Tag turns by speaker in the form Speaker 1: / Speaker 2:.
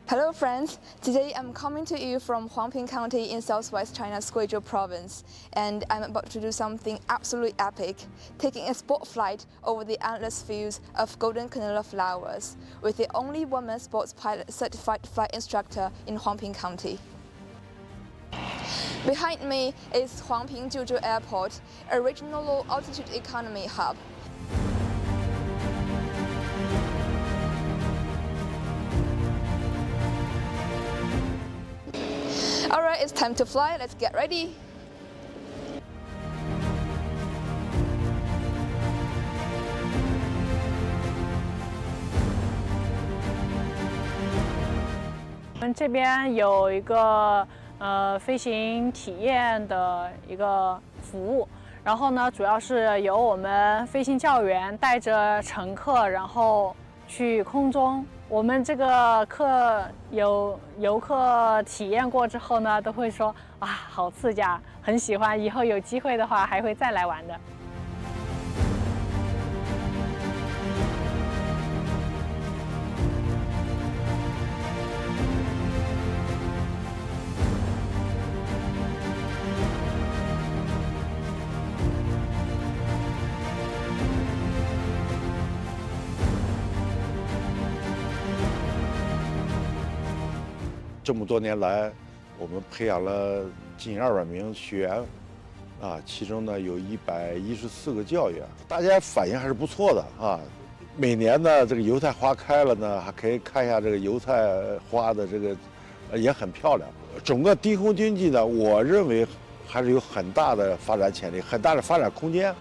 Speaker 1: Hello friends, today I'm coming to you from Huangping County in southwest China's Guizhou province, and I'm about to do something absolutely epic, taking a sport flight over the endless fields of golden canola flowers with the only woman sports pilot certified flight instructor in Huangping County. Behind me is Huangping Jiuzhou Airport, a regional low-altitude economy hub. Alright, it's time to fly, let's get ready!
Speaker 2: 我们这边有一个飞行体验的一个服务，然后呢，主要是由我们飞行教员带着乘客，然后去空中。我们这个课有游客体验过之后呢，都会说啊，好刺激啊，很喜欢，以后有机会的话还会再来玩的。
Speaker 3: 这么多年来，我们培养了近200名学员，其中呢有114个教员，大家反应还是不错的啊。每年呢，这个油菜花开了呢，还可以看一下这个油菜花的这个，也很漂亮。整个低空经济呢，我认为还是有很大的发展潜力，很大的发展空间。